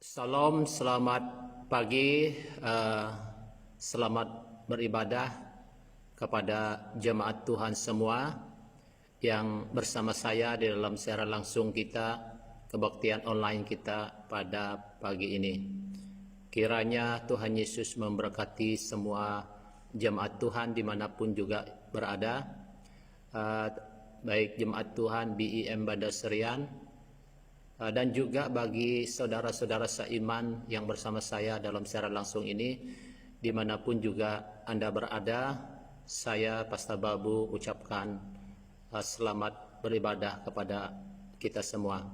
Salam, selamat pagi, selamat beribadah kepada jemaat Tuhan semua yang bersama saya di dalam siaran langsung kita, kebaktian online kita pada pagi ini. Kiranya Tuhan Yesus memberkati semua jemaat Tuhan dimanapun juga berada, baik jemaat Tuhan BIM Bandar Serian, dan juga bagi saudara-saudara seiman yang bersama saya dalam siaran langsung ini, dimanapun juga Anda berada, saya Pastor Babu ucapkan selamat beribadah kepada kita semua.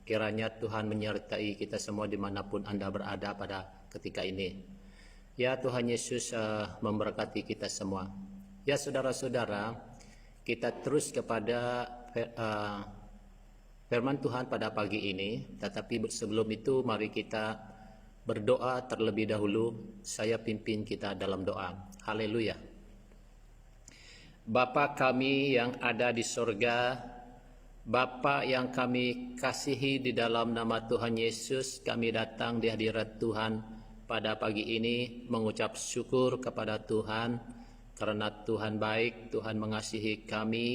Kiranya Tuhan menyertai kita semua dimanapun Anda berada pada ketika ini. Ya, Tuhan Yesus memberkati kita semua. Ya, saudara-saudara, kita terus kepada firman Tuhan pada pagi ini, tetapi sebelum itu mari kita berdoa terlebih dahulu. Saya pimpin kita dalam doa. Haleluya. Bapa kami yang ada di sorga, Bapa yang kami kasihi, di dalam nama Tuhan Yesus kami datang di hadirat Tuhan pada pagi ini mengucap syukur kepada Tuhan karena Tuhan baik, Tuhan mengasihi kami.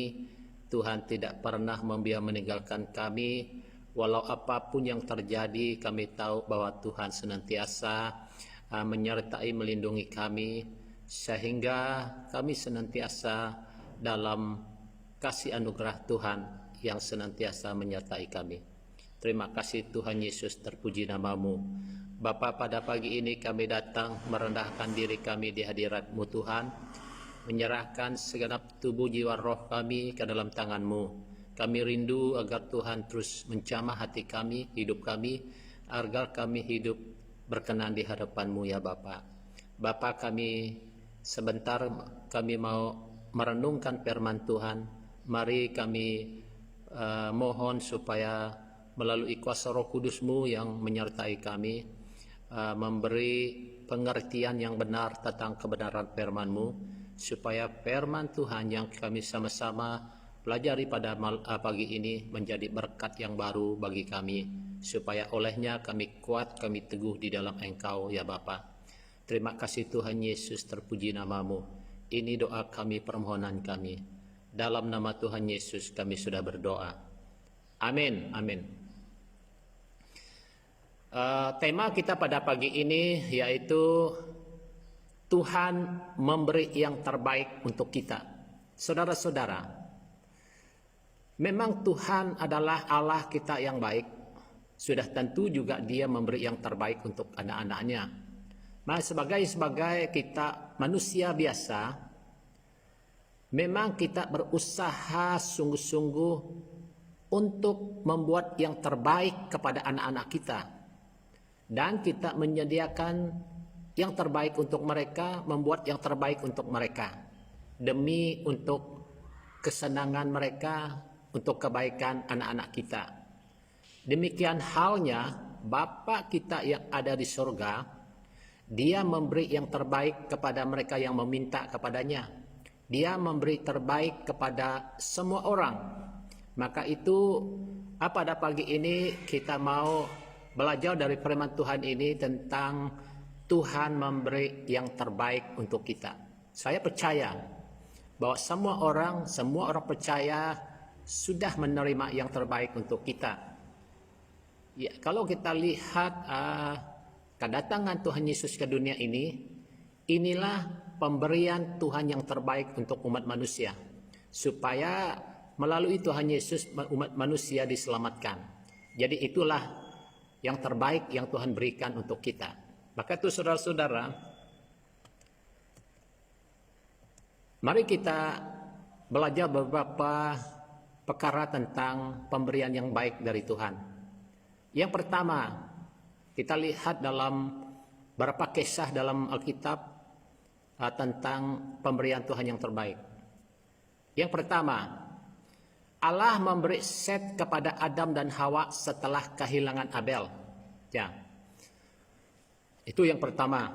Tuhan tidak pernah meninggalkan kami. Walau apapun yang terjadi, kami tahu bahwa Tuhan senantiasa menyertai, melindungi kami, sehingga kami senantiasa dalam kasih anugerah Tuhan yang senantiasa menyertai kami. Terima kasih Tuhan Yesus, terpuji namamu. Bapa, pada pagi ini kami datang merendahkan diri kami di hadirat-Mu Tuhan, menyerahkan segenap tubuh jiwa roh kami ke dalam tangan-Mu. Kami rindu agar Tuhan terus menjamah hati kami, hidup kami, agar kami hidup berkenan di hadapan-Mu ya Bapa. Bapa, kami sebentar kami mau merenungkan firman Tuhan. Mari kami mohon supaya melalui kuasa Roh Kudus-Mu yang menyertai kami, memberi pengertian yang benar tentang kebenaran firman-Mu, supaya firman Tuhan yang kami sama-sama pelajari pada pagi ini menjadi berkat yang baru bagi kami, supaya olehnya kami kuat, kami teguh di dalam Engkau ya Bapa. Terima kasih Tuhan Yesus, terpuji namamu. Ini doa kami, permohonan kami. Dalam nama Tuhan Yesus kami sudah berdoa. Amin, amin. Tema kita pada pagi ini yaitu Tuhan memberi yang terbaik untuk kita. Saudara-saudara, memang Tuhan adalah Allah kita yang baik. Sudah tentu juga Dia memberi yang terbaik untuk anak-anaknya. Nah, sebagai kita manusia biasa, memang kita berusaha sungguh-sungguh untuk membuat yang terbaik kepada anak-anak kita. Dan kita menyediakan yang terbaik untuk mereka, membuat yang terbaik untuk mereka, demi untuk kesenangan mereka, untuk kebaikan anak-anak kita. Demikian halnya Bapa kita yang ada di surga, Dia memberi yang terbaik kepada mereka yang meminta kepadanya. Dia memberi terbaik kepada semua orang. Maka itu pada pagi ini kita mau belajar dari firman Tuhan ini tentang Tuhan memberi yang terbaik untuk kita. Saya percaya bahwa semua orang percaya sudah menerima yang terbaik untuk kita. Ya, kalau kita lihat kedatangan Tuhan Yesus ke dunia ini, inilah pemberian Tuhan yang terbaik untuk umat manusia, supaya melalui Tuhan Yesus umat manusia diselamatkan. Jadi itulah yang terbaik yang Tuhan berikan untuk kita. Maka itu saudara-saudara, mari kita belajar beberapa perkara tentang pemberian yang baik dari Tuhan. Yang pertama, kita lihat dalam beberapa kisah dalam Alkitab tentang pemberian Tuhan yang terbaik. Yang pertama, Allah memberi Set kepada Adam dan Hawa setelah kehilangan Abel. Ya. Itu yang pertama.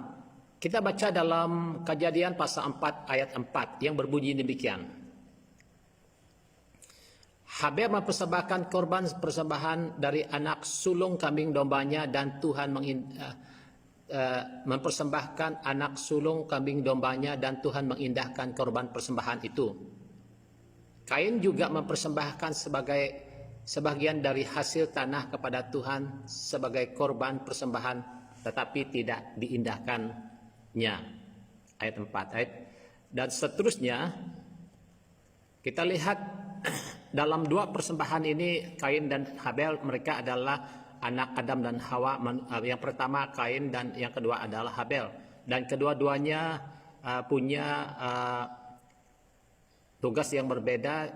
Kita baca dalam Kejadian pasal 4 ayat 4 yang berbunyi demikian. Habel mempersembahkan korban persembahan dari anak sulung kambing dombanya dan Tuhan mempersembahkan anak sulung kambing dombanya dan Tuhan mengindahkan korban persembahan itu. Kain juga mempersembahkan sebagian dari hasil tanah kepada Tuhan sebagai korban persembahan, tetapi tidak diindahkannya. Ayat 4. Dan seterusnya kita lihat dalam dua persembahan ini, Kain dan Habel, mereka adalah anak Adam dan Hawa. Yang pertama Kain dan yang kedua adalah Habel. Dan kedua-duanya punya tugas yang berbeda.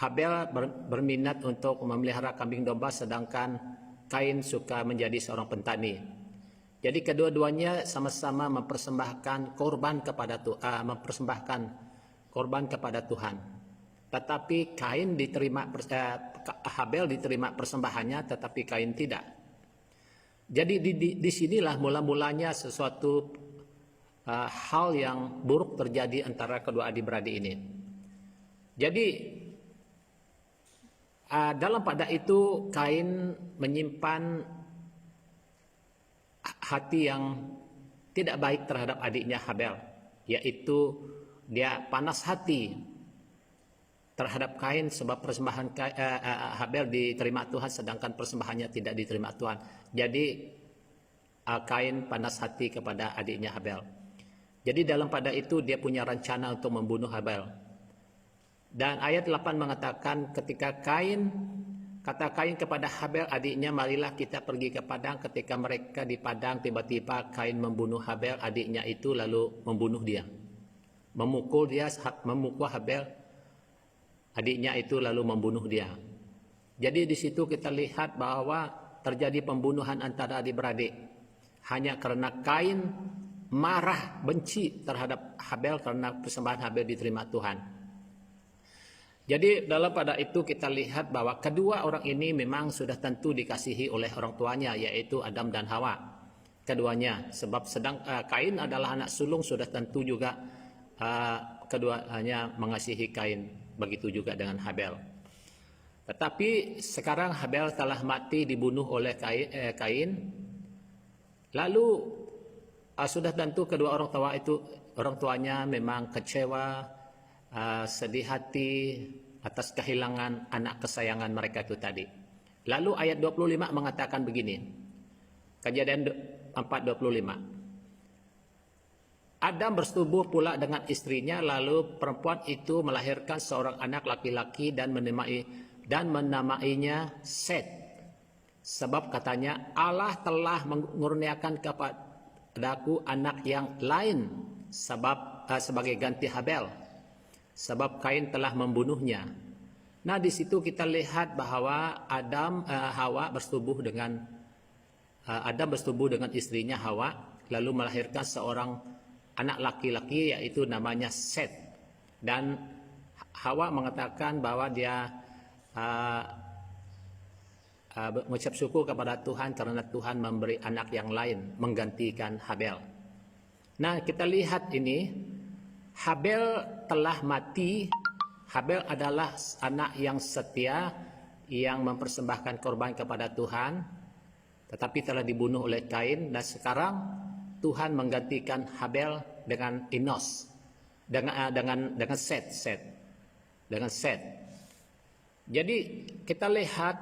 Habel berminat untuk memelihara kambing domba, sedangkan Kain suka menjadi seorang petani. Jadi kedua-duanya sama-sama mempersembahkan korban kepada Tuhan. Tetapi Habel diterima persembahannya, tetapi Kain tidak. Jadi di sinilah mula-mulanya sesuatu hal yang buruk terjadi antara kedua adik-beradik ini. Jadi dalam pada itu Kain menyimpan hati yang tidak baik terhadap adiknya Habel, yaitu dia panas hati terhadap Kain sebab persembahan Habel diterima Tuhan sedangkan persembahannya tidak diterima Tuhan. Jadi Kain panas hati kepada adiknya Habel. Jadi dalam pada itu dia punya rencana untuk membunuh Habel. Dan ayat 8 mengatakan ketika kata Kain kepada Habel adiknya, marilah kita pergi ke padang. Ketika mereka di padang, tiba-tiba Kain membunuh Habel adiknya itu, lalu membunuh dia. Memukul Habel adiknya itu, lalu membunuh dia. Jadi di situ kita lihat bahwa terjadi pembunuhan antara adik-beradik hanya karena Kain marah, benci terhadap Habel karena persembahan Habel diterima Tuhan. Jadi dalam pada itu kita lihat bahwa kedua orang ini memang sudah tentu dikasihi oleh orang tuanya, yaitu Adam dan Hawa. Keduanya, sebab Kain adalah anak sulung, sudah tentu juga keduanya mengasihi Kain. Begitu juga dengan Habel. Tetapi sekarang Habel telah mati dibunuh oleh Kain. Lalu sudah tentu kedua orang tuanya memang kecewa, sedih hati atas kehilangan anak kesayangan mereka itu tadi. Lalu ayat 25 mengatakan begini. Kejadian 4:25. Adam bersetubuh pula dengan istrinya, lalu perempuan itu melahirkan seorang anak laki-laki dan menamainya Set. Sebab katanya, Allah telah mengurniakan kepadaku anak yang lain sebagai ganti Habel, sebab Kain telah membunuhnya. Nah, di situ kita lihat bahwa Adam bersetubuh dengan istrinya Hawa, lalu melahirkan seorang anak laki-laki, yaitu namanya Set. Dan Hawa mengatakan bahwa dia mengucap syukur kepada Tuhan karena Tuhan memberi anak yang lain menggantikan Habel. Nah, kita lihat ini, Habel telah mati. Habel adalah anak yang setia, yang mempersembahkan korban kepada Tuhan, tetapi telah dibunuh oleh Kain. Dan sekarang Tuhan menggantikan Habel dengan Enos, dengan Set. Jadi kita lihat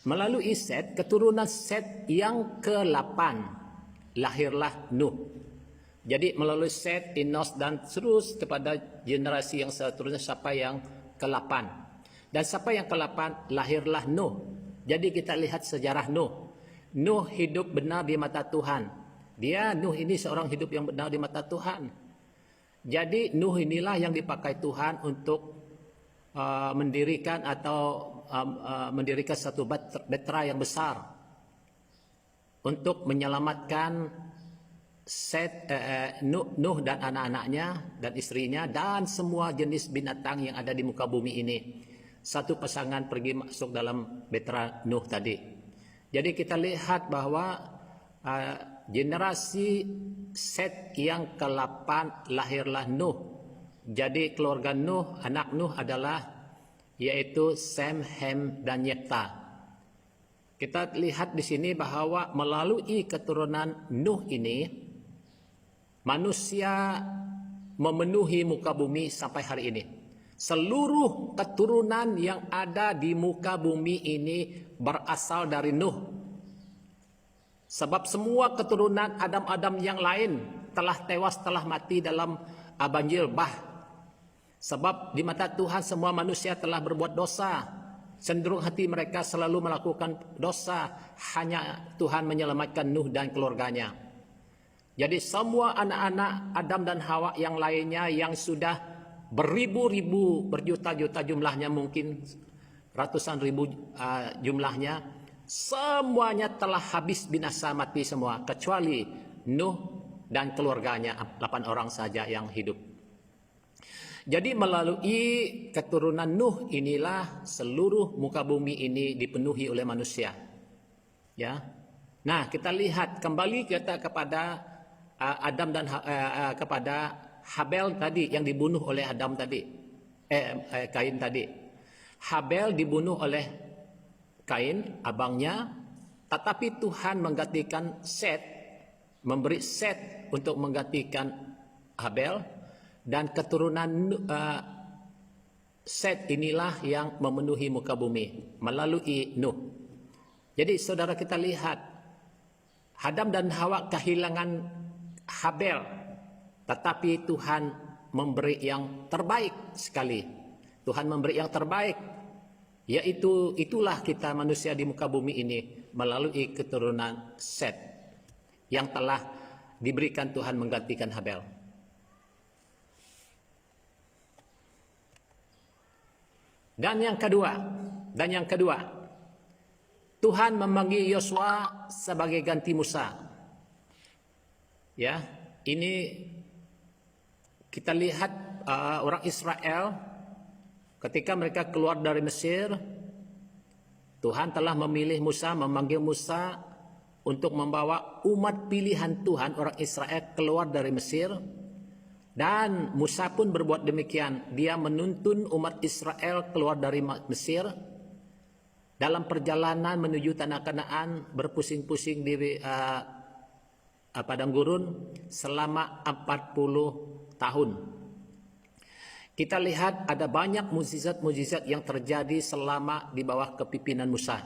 melalui Set, keturunan Set yang ke-8 lahirlah Nuh. Jadi melalui Set, Enos, dan terus kepada generasi yang seterusnya sampai yang ke-8. Dan sampai yang ke-8 lahirlah Nuh. Jadi kita lihat sejarah Nuh. Nuh hidup benar di mata Tuhan. Nuh ini seorang hidup yang benar di mata Tuhan. Jadi Nuh inilah yang dipakai Tuhan untuk mendirikan satu batra yang besar untuk menyelamatkan Nuh dan anak-anaknya dan istrinya dan semua jenis binatang yang ada di muka bumi ini. Satu pasangan pergi masuk dalam batra Nuh tadi. Jadi kita lihat bahwa generasi Set yang ke-8 lahirlah Nuh. Jadi keluarga Nuh, anak Nuh adalah yaitu Sem, Hem, dan Yefta. Kita lihat di sini bahwa melalui keturunan Nuh ini manusia memenuhi muka bumi sampai hari ini. Seluruh keturunan yang ada di muka bumi ini berasal dari Nuh. Sebab semua keturunan Adam-Adam yang lain telah tewas, telah mati dalam banjir bah. Sebab di mata Tuhan semua manusia telah berbuat dosa. Cenderung hati mereka selalu melakukan dosa. Hanya Tuhan menyelamatkan Nuh dan keluarganya. Jadi semua anak-anak Adam dan Hawa yang lainnya yang sudah beribu-ribu, berjuta-juta jumlahnya, mungkin ratusan ribu jumlahnya, semuanya telah habis binasa, mati semua, kecuali Nuh dan keluarganya, 8 orang saja yang hidup. Jadi melalui keturunan Nuh inilah seluruh muka bumi ini dipenuhi oleh manusia. Ya. Nah, kita lihat kembali kita kepada Adam dan kepada Habel tadi yang dibunuh oleh Adam tadi, Kain tadi. Habel dibunuh oleh Kain, abangnya, tetapi Tuhan menggantikan Set, memberi Set untuk menggantikan Habel, dan keturunan Set inilah yang memenuhi muka bumi melalui Nuh. Jadi saudara, kita lihat Adam dan Hawa kehilangan Habel, tetapi Tuhan memberi yang terbaik sekali. Tuhan memberi yang terbaik, yaitu itulah kita manusia di muka bumi ini melalui keturunan Set yang telah diberikan Tuhan menggantikan Habel. Dan yang kedua, Tuhan memanggil Yosua sebagai ganti Musa. Ya, ini kita lihat orang Israel ketika mereka keluar dari Mesir, Tuhan telah memilih Musa, memanggil Musa untuk membawa umat pilihan Tuhan orang Israel keluar dari Mesir. Dan Musa pun berbuat demikian. Dia menuntun umat Israel keluar dari Mesir. Dalam perjalanan menuju tanah Kanaan, berpusing-pusing di padang gurun selama 40 tahun. Kita lihat ada banyak mukjizat-mukjizat yang terjadi selama di bawah kepimpinan Musa.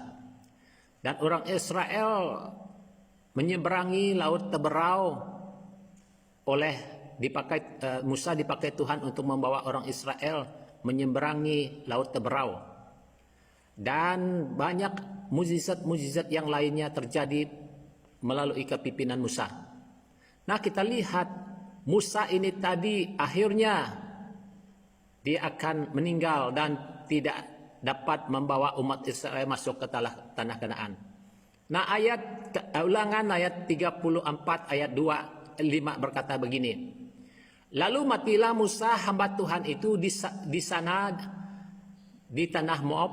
Dan orang Israel menyeberangi laut Teberau Musa dipakai Tuhan untuk membawa orang Israel menyeberangi laut Teberau. Dan banyak mukjizat-mukjizat yang lainnya terjadi melalui kepimpinan Musa. Nah, kita lihat Musa ini tadi akhirnya dia akan meninggal dan tidak dapat membawa umat Israel masuk ke tanah Kanaan. Nah, Ulangan ayat 34 ayat 2-5 berkata begini. Lalu matilah Musa hamba Tuhan itu di sana di tanah Moab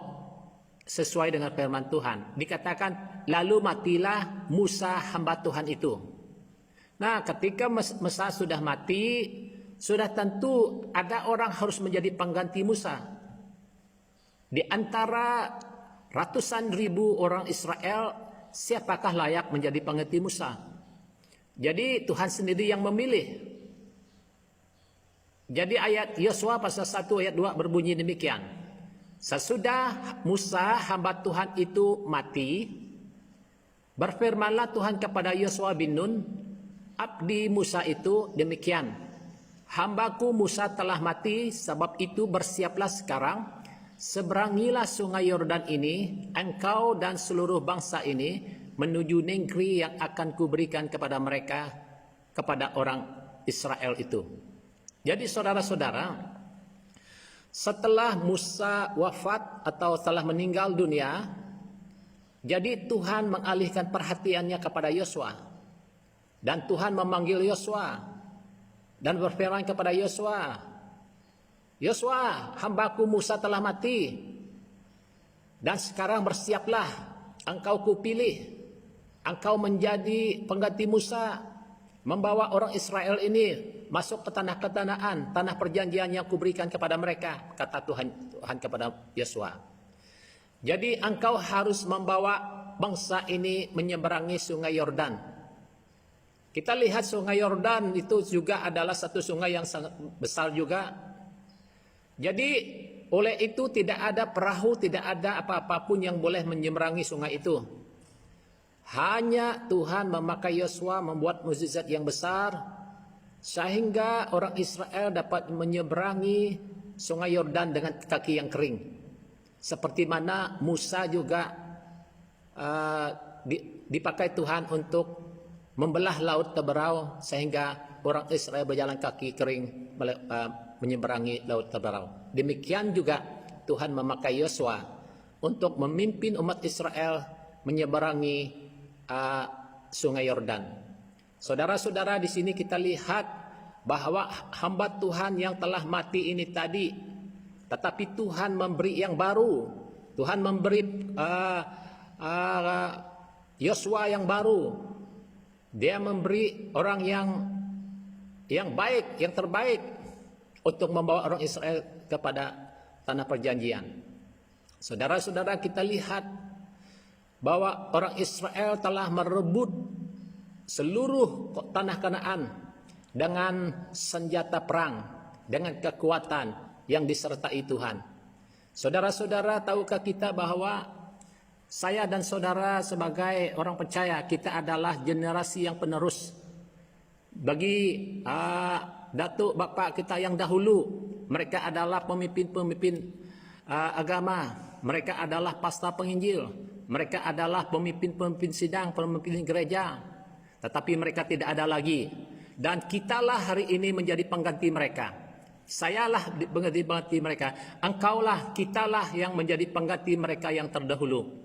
sesuai dengan firman Tuhan. Dikatakan lalu matilah Musa hamba Tuhan itu. Nah, ketika Musa sudah mati, sudah tentu ada orang harus menjadi pengganti Musa. Di antara ratusan ribu orang Israel, siapakah layak menjadi pengganti Musa? Jadi Tuhan sendiri yang memilih. Jadi ayat Yosua pasal 1 ayat 2 berbunyi demikian. Sesudah Musa hamba Tuhan itu mati, berfirmanlah Tuhan kepada Yosua bin Nun, abdi Musa itu demikian. Hambaku Musa telah mati, sebab itu bersiaplah sekarang, seberangilah sungai Yordan ini, engkau dan seluruh bangsa ini, menuju negeri yang akan kuberikan kepada mereka, kepada orang Israel itu. Jadi saudara-saudara, setelah Musa wafat atau telah meninggal dunia, jadi Tuhan mengalihkan perhatiannya kepada Yosua. Dan Tuhan memanggil Yosua dan berfirman kepada Yosua, Yosua, hambaku Musa telah mati, dan sekarang bersiaplah, engkau kupilih engkau menjadi pengganti Musa, membawa orang Israel ini masuk ke tanah Kanaan, tanah perjanjian yang kuberikan kepada mereka, kata Tuhan kepada Yosua. Jadi engkau harus membawa bangsa ini menyeberangi sungai Yordan. Kita lihat sungai Yordan itu juga adalah satu sungai yang sangat besar juga. Jadi oleh itu tidak ada perahu, tidak ada apa-apa pun yang boleh menyeberangi sungai itu. Hanya Tuhan memakai Yosua membuat mukjizat yang besar sehingga orang Israel dapat menyeberangi sungai Yordan dengan kaki yang kering. Seperti mana Musa juga dipakai Tuhan untuk membelah laut Teberau sehingga orang Israel berjalan kaki kering menyeberangi laut Teberau. Demikian juga Tuhan memakai Yosua untuk memimpin umat Israel menyeberangi sungai Yordan. Saudara-saudara, di sini kita lihat bahwa hamba Tuhan yang telah mati ini tadi, tetapi Tuhan memberi yang baru. Tuhan memberi Yosua yang baru. Dia memberi orang yang baik, yang terbaik untuk membawa orang Israel kepada tanah perjanjian. Saudara-saudara, kita lihat bahwa orang Israel telah merebut seluruh tanah Kanaan dengan senjata perang, dengan kekuatan yang disertai Tuhan. Saudara-saudara, tahukah kita bahwa saya dan saudara sebagai orang percaya, kita adalah generasi yang penerus bagi datuk bapak kita yang dahulu. Mereka adalah pemimpin-pemimpin agama, mereka adalah pastor penginjil, mereka adalah pemimpin-pemimpin sidang, pemimpin gereja. Tetapi mereka tidak ada lagi. Dan kitalah hari ini menjadi pengganti mereka. Sayalah pengganti mereka. Engkaulah, kitalah yang menjadi pengganti mereka yang terdahulu.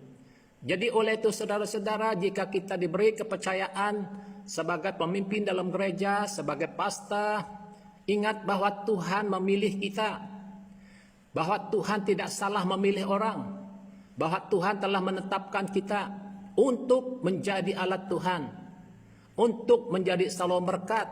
Jadi oleh itu saudara-saudara, jika kita diberi kepercayaan sebagai pemimpin dalam gereja, sebagai pastor, ingat bahwa Tuhan memilih kita. Bahwa Tuhan tidak salah memilih orang. Bahwa Tuhan telah menetapkan kita untuk menjadi alat Tuhan, untuk menjadi salur berkat.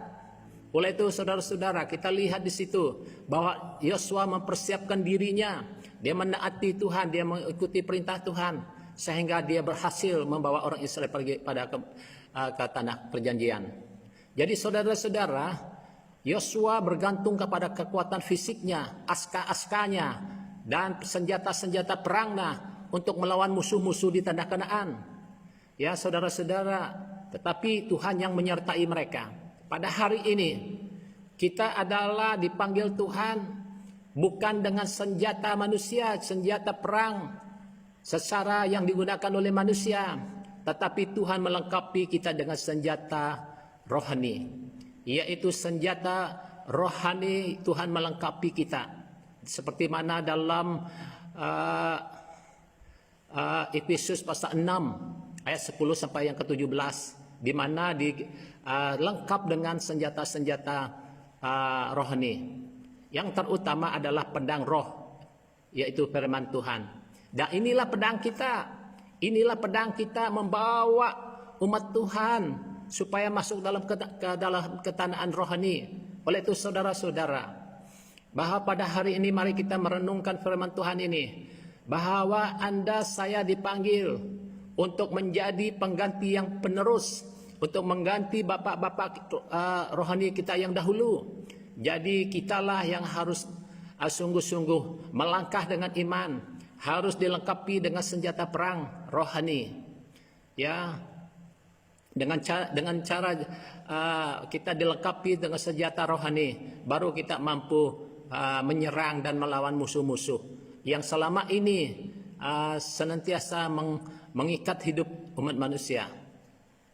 Oleh itu saudara-saudara, kita lihat di situ bahwa Yosua mempersiapkan dirinya, dia menaati Tuhan, dia mengikuti perintah Tuhan, sehingga dia berhasil membawa orang Israel pergi ke tanah perjanjian. Jadi saudara-saudara, Yosua bergantung kepada kekuatan fisiknya, aska-askanya, dan senjata-senjata perangnya untuk melawan musuh-musuh di tanah Kanaan. Ya saudara-saudara, tetapi Tuhan yang menyertai mereka. Pada hari ini kita adalah dipanggil Tuhan bukan dengan senjata manusia, senjata perang secara yang digunakan oleh manusia, tetapi Tuhan melengkapi kita dengan senjata rohani, yaitu senjata rohani. Tuhan melengkapi kita seperti mana dalam Efesus pasal 6 ayat 10 sampai yang ke-17, di mana lengkap dengan senjata-senjata rohani. Yang terutama adalah pedang roh, yaitu firman Tuhan. Dan inilah pedang kita. Inilah pedang kita membawa umat Tuhan supaya masuk dalam ketanaan rohani. Oleh itu saudara-saudara, bahwa pada hari ini mari kita merenungkan firman Tuhan ini, bahwa Anda, saya dipanggil untuk menjadi pengganti yang penerus, untuk mengganti bapak-bapak rohani kita yang dahulu. Jadi kitalah yang harus sungguh-sungguh melangkah dengan iman, harus dilengkapi dengan senjata perang rohani. Ya, dengan cara kita dilengkapi dengan senjata rohani, baru kita mampu menyerang dan melawan musuh-musuh yang selama ini senantiasa mengikat hidup umat manusia.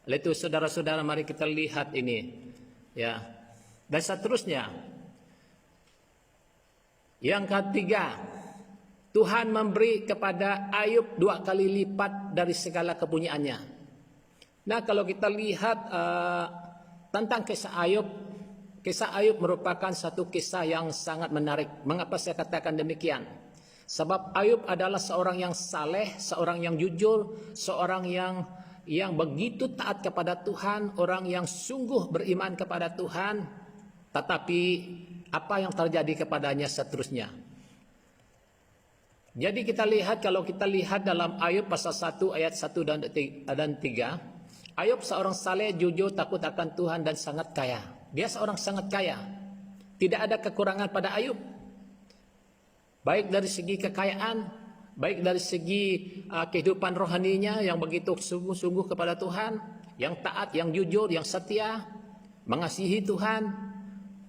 Oleh itu saudara-saudara, mari kita lihat ini, ya. Dan seterusnya, yang ketiga, Tuhan memberi kepada Ayub 2 kali lipat dari segala kepunyaannya. Nah, kalau kita lihat tentang kisah Ayub merupakan satu kisah yang sangat menarik. Mengapa saya katakan demikian? Sebab Ayub adalah seorang yang saleh, seorang yang jujur, seorang yang yang begitu taat kepada Tuhan, orang yang sungguh beriman kepada Tuhan, tetapi apa yang terjadi kepadanya seterusnya. Jadi kita lihat, kalau kita lihat dalam Ayub pasal 1 ayat 1 dan 3, Ayub seorang saleh, jujur, takut akan Tuhan dan sangat kaya. Dia seorang sangat kaya. Tidak ada kekurangan pada Ayub. Baik dari segi kekayaan, baik dari segi kehidupan rohaninya yang begitu sungguh-sungguh kepada Tuhan, yang taat, yang jujur, yang setia, mengasihi Tuhan.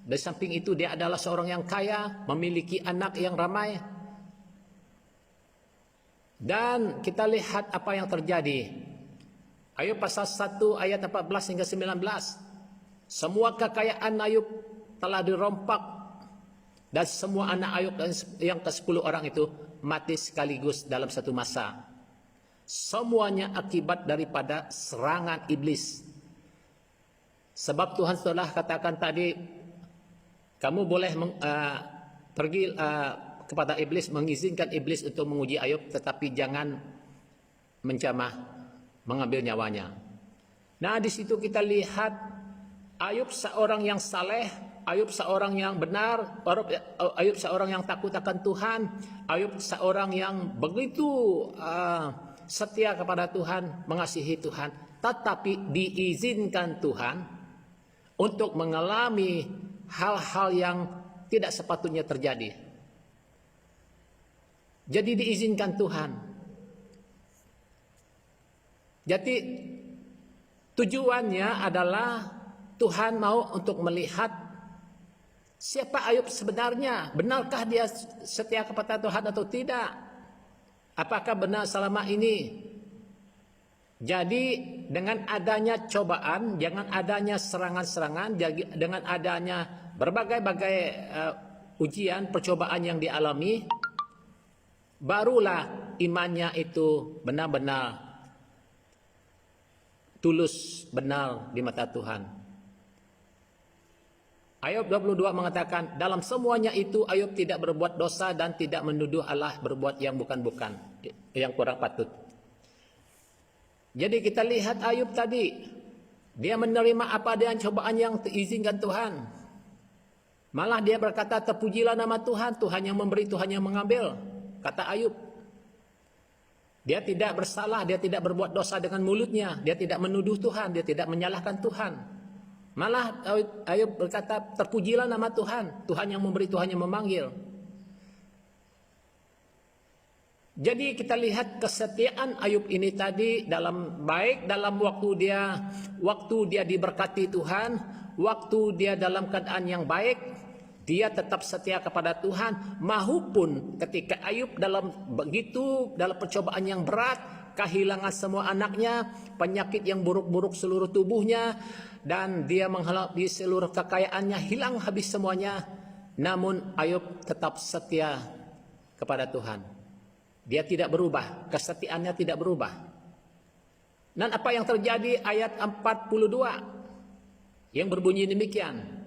Di samping itu dia adalah seorang yang kaya, memiliki anak yang ramai. Dan kita lihat apa yang terjadi. Ayub pasal 1 ayat 14 hingga 19. Semua kekayaan Ayub telah dirompak. Dan semua anak Ayub yang ke-10 orang itu mati sekaligus dalam satu masa. Semuanya akibat daripada serangan iblis. Sebab Tuhan telah katakan tadi, kamu boleh pergi kepada iblis, mengizinkan iblis untuk menguji Ayub, tetapi jangan menjamah, mengambil nyawanya. Nah, di situ kita lihat Ayub seorang yang saleh, Ayub seorang yang benar, Ayub seorang yang takut akan Tuhan, Ayub seorang yang begitu setia kepada Tuhan, mengasihi Tuhan, tetapi diizinkan Tuhan untuk mengalami hal-hal yang tidak sepatutnya terjadi. Jadi diizinkan Tuhan. Jadi tujuannya adalah Tuhan mau untuk melihat siapa Ayub sebenarnya. Benarkah dia setia kepada Tuhan atau tidak? Apakah benar selama ini? Jadi dengan adanya cobaan, dengan adanya serangan-serangan, dengan adanya berbagai-bagai ujian, percobaan yang dialami, barulah imannya itu benar-benar tulus, benar di mata Tuhan. Ayub 22 mengatakan, dalam semuanya itu Ayub tidak berbuat dosa dan tidak menuduh Allah berbuat yang bukan-bukan, yang kurang patut. Jadi kita lihat Ayub tadi, dia menerima apa dengan cobaan yang diizinkan Tuhan. Malah dia berkata, terpujilah nama Tuhan, Tuhan yang memberi, Tuhan yang mengambil, kata Ayub. Dia tidak bersalah, dia tidak berbuat dosa dengan mulutnya, dia tidak menuduh Tuhan, dia tidak menyalahkan Tuhan. Malah Ayub berkata, terpujilah nama Tuhan, Tuhan yang memberi, Tuhan yang memanggil. Jadi kita lihat kesetiaan Ayub ini tadi baik dalam waktu dia diberkati Tuhan, waktu dia dalam keadaan yang baik, dia tetap setia kepada Tuhan, maupun ketika Ayub dalam percobaan yang berat, kehilangan semua anaknya, penyakit yang buruk-buruk seluruh tubuhnya, dan dia menghadapi seluruh kekayaannya, hilang habis semuanya. Namun Ayub tetap setia kepada Tuhan. Dia tidak berubah, kesetiaannya tidak berubah. Dan apa yang terjadi ayat 42 yang berbunyi demikian.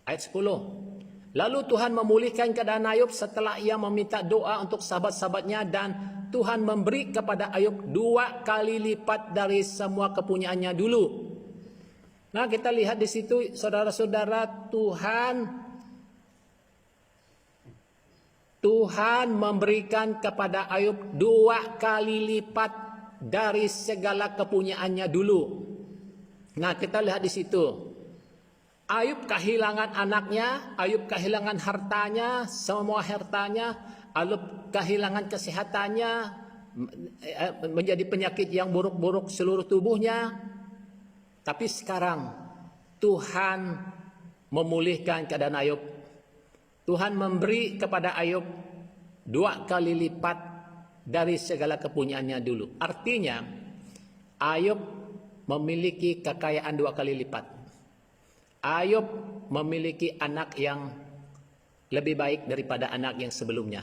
Ayat 10. Lalu Tuhan memulihkan keadaan Ayub setelah ia meminta doa untuk sahabat-sahabatnya, dan Tuhan memberi kepada Ayub 2 kali lipat dari semua kepunyaannya dulu. Nah, kita lihat di situ saudara-saudara, Tuhan memberikan kepada Ayub 2 kali lipat dari segala kepunyaannya dulu. Nah, kita lihat di situ. Ayub kehilangan anaknya, Ayub kehilangan hartanya, semua hartanya, Ayub kehilangan kesehatannya, menjadi penyakit yang buruk-buruk seluruh tubuhnya. Tapi sekarang Tuhan memulihkan keadaan Ayub. Tuhan memberi kepada Ayub 2 kali lipat dari segala kepunyaannya dulu. Artinya Ayub memiliki kekayaan 2 kali lipat. Ayub memiliki anak yang lebih baik daripada anak yang sebelumnya.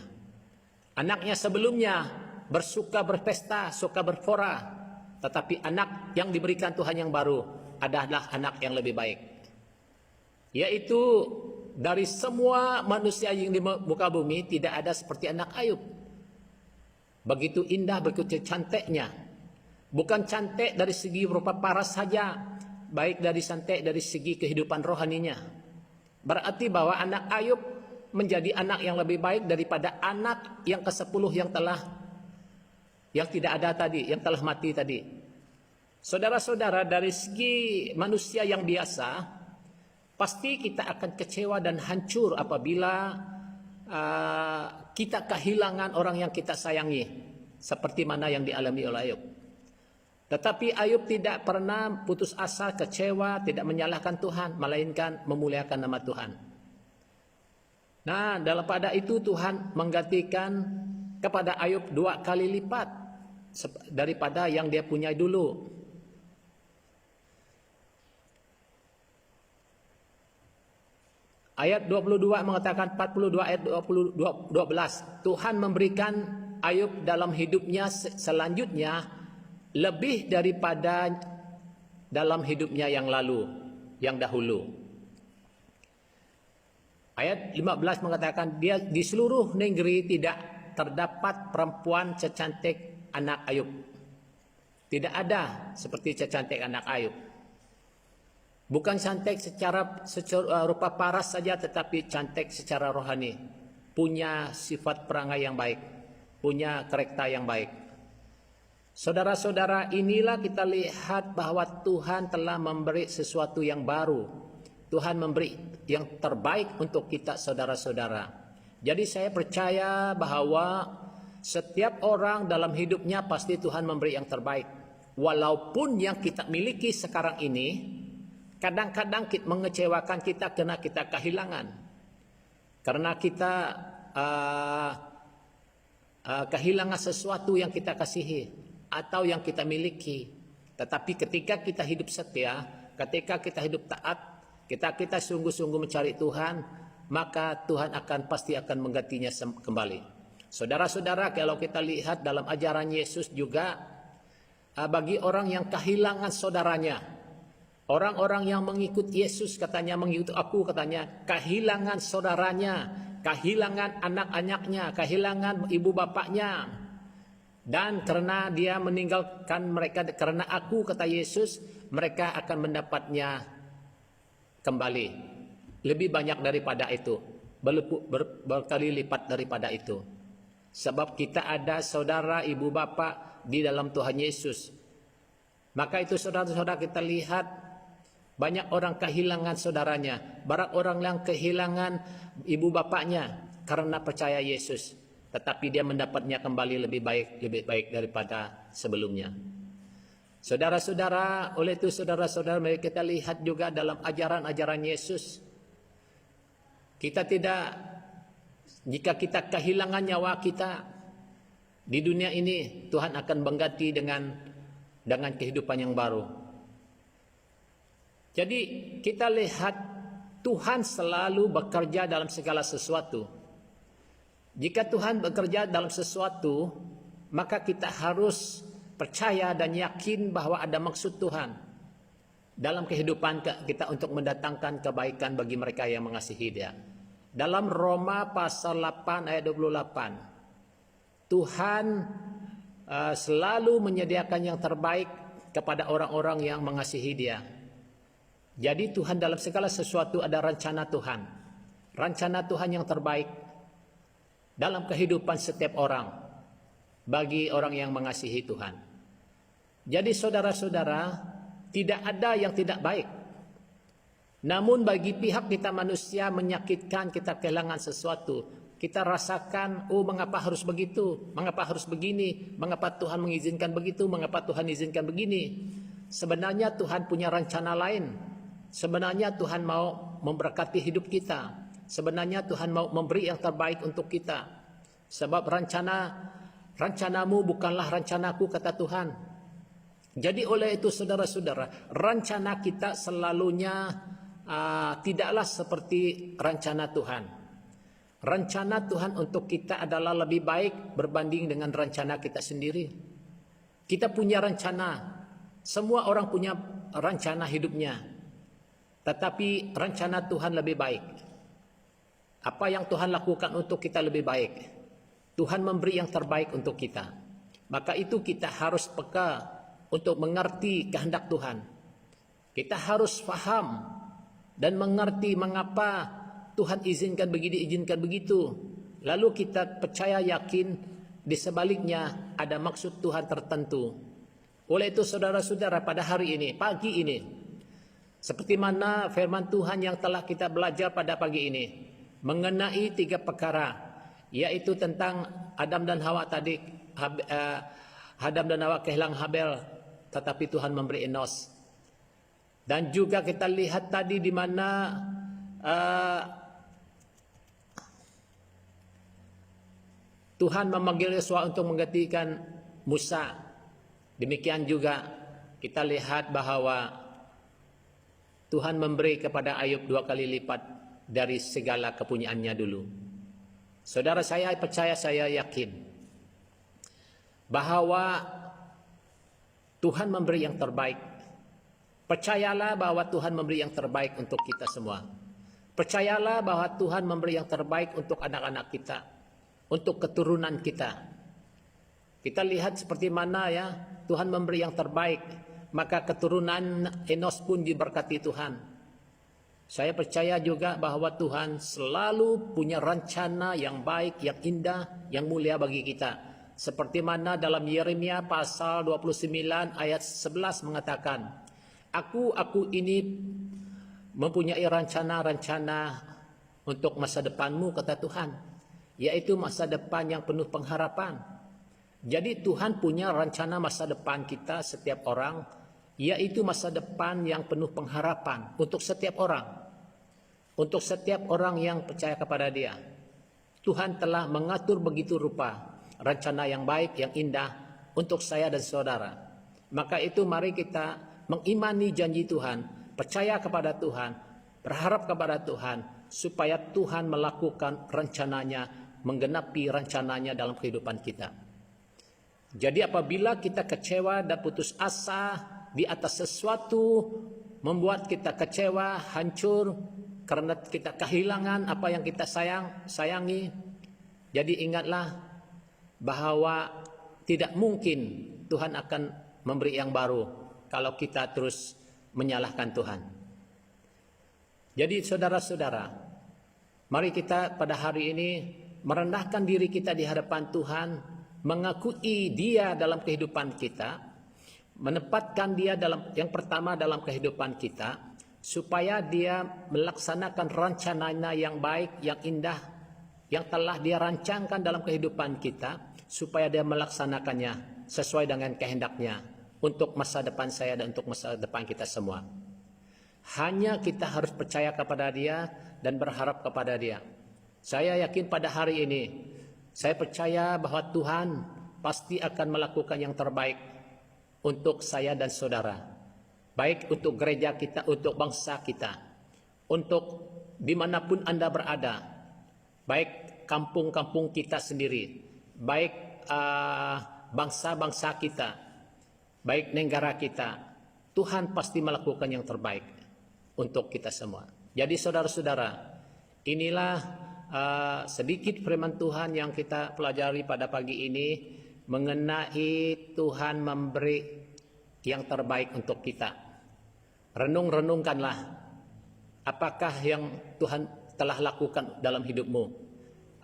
Anaknya sebelumnya bersuka berpesta, suka berfora, tetapi anak yang diberikan Tuhan yang baru adalah anak yang lebih baik. Yaitu dari semua manusia yang di muka bumi tidak ada seperti anak Ayub. Begitu indah, begitu cantiknya. Bukan cantik dari segi rupa paras saja, baik dari cantik dari segi kehidupan rohaninya. Berarti bahwa anak Ayub menjadi anak yang lebih baik daripada anak yang ke-10 yang tidak ada tadi, yang telah mati tadi. Saudara-saudara, dari segi manusia yang biasa, pasti kita akan kecewa dan hancur apabila kita kehilangan orang yang kita sayangi, seperti mana yang dialami oleh Ayub. Tetapi Ayub tidak pernah putus asa, kecewa, tidak menyalahkan Tuhan, melainkan memuliakan nama Tuhan. Nah, dalam pada itu Tuhan menggantikan kepada Ayub 2 kali lipat daripada yang dia punya dulu. Ayat 22 mengatakan 42 ayat 12. Tuhan memberikan Ayub dalam hidupnya selanjutnya lebih daripada dalam hidupnya yang lalu, yang dahulu. Ayat 15 mengatakan dia di seluruh negeri tidak terdapat perempuan secantik anak Ayub. Tidak ada seperti secantik anak Ayub. Bukan cantik secara rupa paras saja, tetapi cantik secara rohani. Punya sifat perangai yang baik, punya karakter yang baik. Saudara-saudara, inilah kita lihat bahwa Tuhan telah memberi sesuatu yang baru. Tuhan memberi yang terbaik untuk kita, saudara-saudara. Jadi saya percaya bahwa setiap orang dalam hidupnya pasti Tuhan memberi yang terbaik. Walaupun yang kita miliki sekarang ini kadang-kadang mengecewakan kita karena kita kehilangan. Karena kita kehilangan sesuatu yang kita kasihi atau yang kita miliki. Tetapi ketika kita hidup setia, ketika kita hidup taat, kita sungguh-sungguh mencari Tuhan, maka Tuhan pasti akan menggantinya kembali. Saudara-saudara, kalau kita lihat dalam ajaran Yesus juga, bagi orang yang kehilangan saudaranya, orang-orang yang mengikut Yesus, katanya mengikut aku, katanya kehilangan saudaranya, kehilangan anak-anaknya, kehilangan ibu bapaknya, dan karena dia meninggalkan mereka karena aku, kata Yesus, mereka akan mendapatnya kembali lebih banyak daripada itu, berkali lipat daripada itu. Sebab kita ada saudara, ibu bapak di dalam Tuhan Yesus. Maka itu saudara-saudara, kita lihat banyak orang kehilangan saudaranya, banyak orang yang kehilangan ibu bapaknya karena percaya Yesus, tetapi dia mendapatnya kembali lebih baik daripada sebelumnya. Saudara-saudara, oleh itu saudara-saudara, mari kita lihat juga dalam ajaran-ajaran Yesus. Jika kita kehilangan nyawa kita di dunia ini, Tuhan akan mengganti dengan kehidupan yang baru. Jadi kita lihat Tuhan selalu bekerja dalam segala sesuatu. Jika Tuhan bekerja dalam sesuatu, maka kita harus percaya dan yakin bahwa ada maksud Tuhan dalam kehidupan kita untuk mendatangkan kebaikan bagi mereka yang mengasihi Dia. Dalam Roma pasal 8 ayat 28, Tuhan selalu menyediakan yang terbaik kepada orang-orang yang mengasihi Dia. Jadi Tuhan dalam segala sesuatu ada rencana Tuhan. Rencana Tuhan yang terbaik dalam kehidupan setiap orang bagi orang yang mengasihi Tuhan. Jadi saudara-saudara, tidak ada yang tidak baik. Namun bagi pihak kita manusia menyakitkan, kita kehilangan sesuatu. Kita rasakan, oh mengapa harus begitu? Mengapa harus begini? Mengapa Tuhan mengizinkan begitu? Mengapa Tuhan izinkan begini? Sebenarnya Tuhan punya rencana lain. Sebenarnya Tuhan mau memberkati hidup kita. Sebenarnya Tuhan mau memberi yang terbaik untuk kita. Sebab rencanamu bukanlah rencanaku, kata Tuhan. Jadi oleh itu saudara-saudara, rencana kita selalunya tidaklah seperti rencana Tuhan. Rencana Tuhan untuk kita adalah lebih baik berbanding dengan rencana kita sendiri. Kita punya rencana. Semua orang punya rencana hidupnya. Tetapi rencana Tuhan lebih baik. Apa yang Tuhan lakukan untuk kita lebih baik. Tuhan memberi yang terbaik untuk kita. Maka itu kita harus peka untuk mengerti kehendak Tuhan. Kita harus faham dan mengerti mengapa Tuhan izinkan begini, izinkan begitu. Lalu kita percaya yakin di sebaliknya ada maksud Tuhan tertentu. Oleh itu saudara-saudara, pada hari ini, pagi ini, seperti mana firman Tuhan yang telah kita belajar pada pagi ini, mengenai 3 perkara, yaitu tentang Adam dan Hawa tadi. Adam dan Hawa kehilangan Habel, tetapi Tuhan memberi Enos. Dan juga kita lihat tadi di mana Tuhan memanggil Yosua untuk menggantikan Musa. Demikian juga kita lihat bahwa Tuhan memberi kepada Ayub 2 kali lipat dari segala kepunyaannya dulu. Saudara, saya percaya, saya yakin bahwa Tuhan memberi yang terbaik. Percayalah bahwa Tuhan memberi yang terbaik untuk kita semua. Percayalah bahwa Tuhan memberi yang terbaik untuk anak-anak kita, untuk keturunan kita. Kita lihat seperti mana ya, Tuhan memberi yang terbaik, maka keturunan Enos pun diberkati Tuhan. Saya percaya juga bahwa Tuhan selalu punya rencana yang baik, yang indah, yang mulia bagi kita. Seperti mana dalam Yeremia pasal 29 ayat 11 mengatakan, Aku ini mempunyai rencana-rencana untuk masa depanmu, kata Tuhan, yaitu masa depan yang penuh pengharapan. Jadi Tuhan punya rencana masa depan kita setiap orang, yaitu masa depan yang penuh pengharapan untuk setiap orang. Untuk setiap orang yang percaya kepada Dia. Tuhan telah mengatur begitu rupa rencana yang baik, yang indah untuk saya dan saudara. Maka itu mari kita mengimani janji Tuhan, percaya kepada Tuhan, berharap kepada Tuhan, supaya Tuhan melakukan rencananya, menggenapi rencananya dalam kehidupan kita. Jadi apabila kita kecewa dan putus asa di atas sesuatu, membuat kita kecewa, hancur, karena kita kehilangan apa yang kita sayangi, jadi ingatlah bahwa tidak mungkin Tuhan akan memberi yang baru kalau kita terus menyalahkan Tuhan. Jadi saudara-saudara, mari kita pada hari ini merendahkan diri kita di hadapan Tuhan, mengakui Dia dalam kehidupan kita, menempatkan Dia dalam yang pertama dalam kehidupan kita, supaya Dia melaksanakan rencananya yang baik, yang indah, yang telah Dia rancangkan dalam kehidupan kita, supaya Dia melaksanakannya sesuai dengan kehendak-Nya untuk masa depan saya dan untuk masa depan kita semua. Hanya kita harus percaya kepada Dia dan berharap kepada Dia. Saya yakin pada hari ini, saya percaya bahwa Tuhan pasti akan melakukan yang terbaik untuk saya dan saudara. Baik untuk gereja kita, untuk bangsa kita, untuk dimanapun Anda berada, baik kampung-kampung kita sendiri, baik bangsa-bangsa kita, baik negara kita, Tuhan pasti melakukan yang terbaik untuk kita semua. Jadi saudara-saudara, inilah sedikit firman Tuhan yang kita pelajari pada pagi ini mengenai Tuhan memberi yang terbaik untuk kita. Renung-renungkanlah apakah yang Tuhan telah lakukan dalam hidupmu.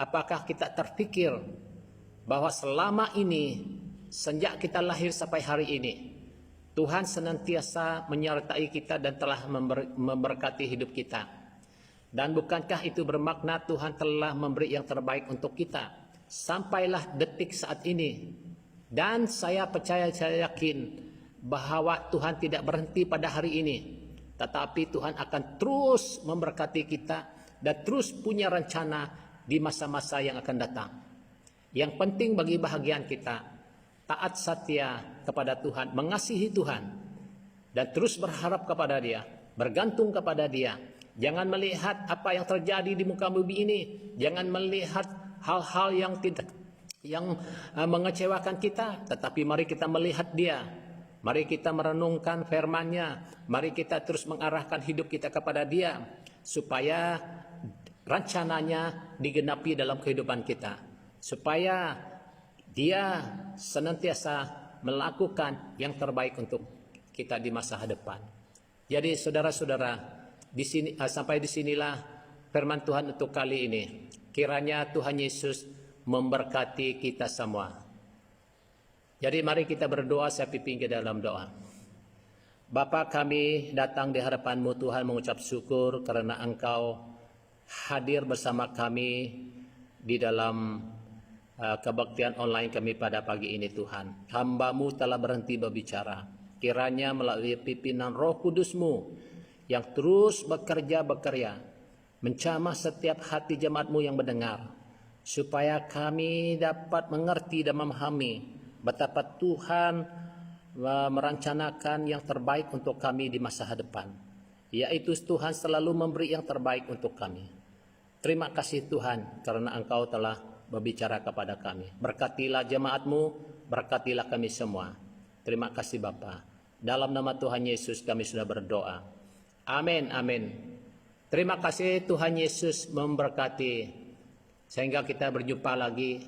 Apakah kita terpikir bahwa selama ini, sejak kita lahir sampai hari ini, Tuhan senantiasa menyertai kita dan telah memberkati hidup kita. Dan bukankah itu bermakna Tuhan telah memberi yang terbaik untuk kita sampailah detik saat ini. Dan saya percaya, saya yakin bahwa Tuhan tidak berhenti pada hari ini, tetapi Tuhan akan terus memberkati kita dan terus punya rencana di masa-masa yang akan datang. Yang penting bagi bahagian kita, taat setia kepada Tuhan, mengasihi Tuhan, dan terus berharap kepada Dia, bergantung kepada Dia. Jangan melihat apa yang terjadi di muka bumi ini, jangan melihat hal-hal yang mengecewakan kita, tetapi mari kita melihat Dia. Mari kita merenungkan firman-Nya, mari kita terus mengarahkan hidup kita kepada Dia, supaya rencananya digenapi dalam kehidupan kita, supaya Dia senantiasa melakukan yang terbaik untuk kita di masa depan. Jadi saudara-saudara, sampai disinilah firman Tuhan untuk kali ini. Kiranya Tuhan Yesus memberkati kita semua. Jadi mari kita berdoa, saya pimpin ke dalam doa. Bapa, kami datang di hadapan-Mu Tuhan mengucap syukur karena Engkau hadir bersama kami di dalam kebaktian online kami pada pagi ini Tuhan. Hamba-Mu telah berhenti berbicara. Kiranya melalui pimpinan Roh Kudus-Mu yang terus bekerja, mencamah setiap hati jemaat-Mu yang mendengar, supaya kami dapat mengerti dan memahami betapa Tuhan merancanakan yang terbaik untuk kami di masa depan, yaitu Tuhan selalu memberi yang terbaik untuk kami. Terima kasih Tuhan karena Engkau telah berbicara kepada kami. Berkatilah jemaat-Mu, berkatilah kami semua. Terima kasih Bapa. Dalam nama Tuhan Yesus kami sudah berdoa. Amin, amin. Terima kasih, Tuhan Yesus memberkati. Sehingga kita berjumpa lagi